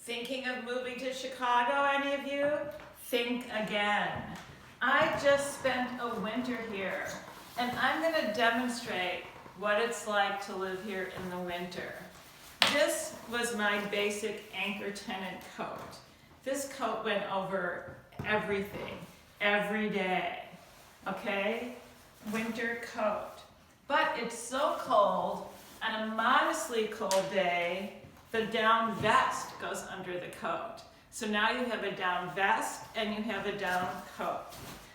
Thinking of moving to Chicago, any of you? Think again. I just spent a winter here, and I'm going to demonstrate what it's like to live here in the winter. This was my basic anchor tenant coat. This coat went over everything, every day, okay? Winter coat. But it's so cold, on a modestly cold day, the down vest goes under the coat. So now you have a down vest and you have a down coat.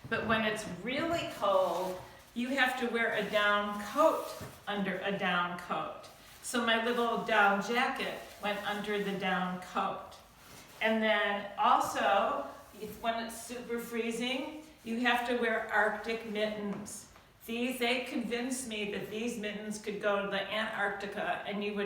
But when it's really cold, you have to wear a down coat under a down coat. So my little down jacket went under the down coat. And then also, when it's super freezing, you have to wear Arctic mittens. They convinced me that these mittens could go to the Antarctica and your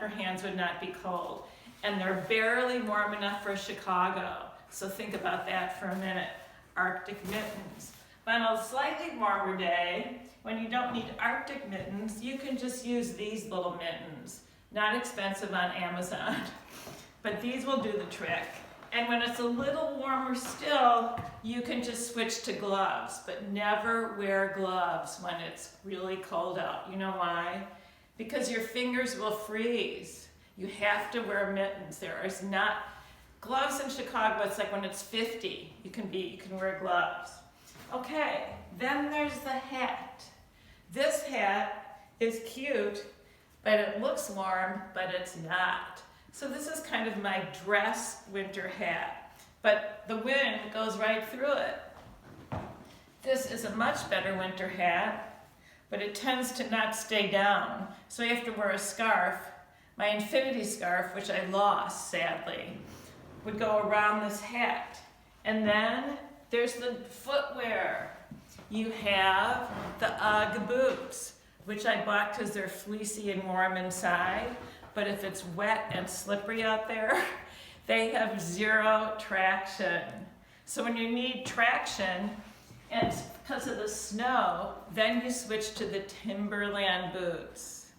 hands would not be cold. And they're barely warm enough for Chicago. So think about that for a minute, Arctic mittens. But on a slightly warmer day, when you don't need Arctic mittens, you can just use these little mittens. Not expensive on Amazon, but these will do the trick. And when it's a little warmer still, you can just switch to gloves, but never wear gloves when it's really cold out. You know why? Because your fingers will freeze. You have to wear mittens. There is not, gloves in Chicago, it's like when it's 50, you can wear gloves. Okay, then there's the hat. This hat is cute, but it looks warm, but it's not. So this is kind of my dress winter hat, but the wind goes right through it. This is a much better winter hat, but it tends to not stay down. So you have to wear a scarf. My infinity scarf, which I lost sadly, would go around this hat. And then there's the footwear. You have the UGG boots, which I bought because they're fleecy and warm inside. But if it's wet and slippery out there, they have zero traction. So when you need traction, and it's because of the snow, then you switch to the Timberland boots.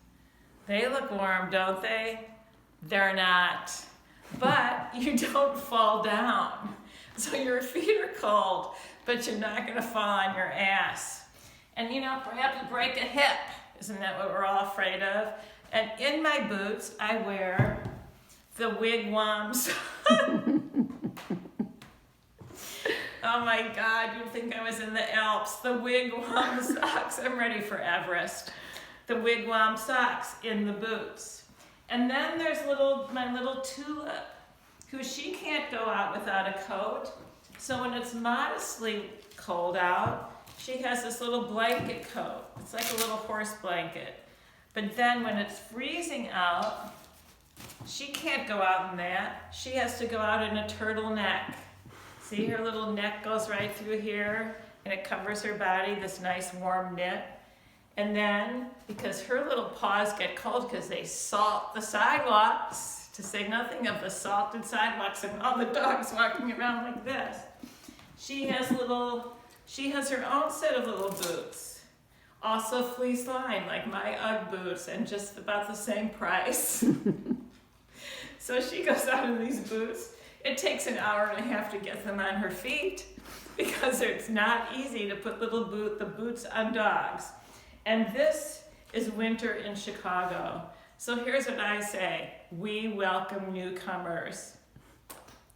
They look warm, don't they? They're not. But you don't fall down. So your feet are cold, but you're not gonna fall on your ass. And perhaps break a hip. Isn't that what we're all afraid of? And in my boots, I wear the wigwams. Oh my God, you'd think I was in the Alps. The wigwam socks. I'm ready for Everest. The wigwam socks in the boots. And then there's my little Tulip, who she can't go out without a coat. So when it's modestly cold out, she has this little blanket coat. It's like a little horse blanket. But then when it's freezing out, she can't go out in that. She has to go out in a turtleneck. See, her little neck goes right through here, and it covers her body, this nice warm knit. And then, because her little paws get cold because they salt the sidewalks, to say nothing of the salted sidewalks and all the dogs walking around like this, she has her own set of little boots. Also fleece lined, like my UGG boots, and just about the same price. So she goes out in these boots. It takes an hour and a half to get them on her feet because it's not easy to put the boots on dogs. And this is winter in Chicago. So here's what I say. We welcome newcomers.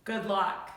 Good luck.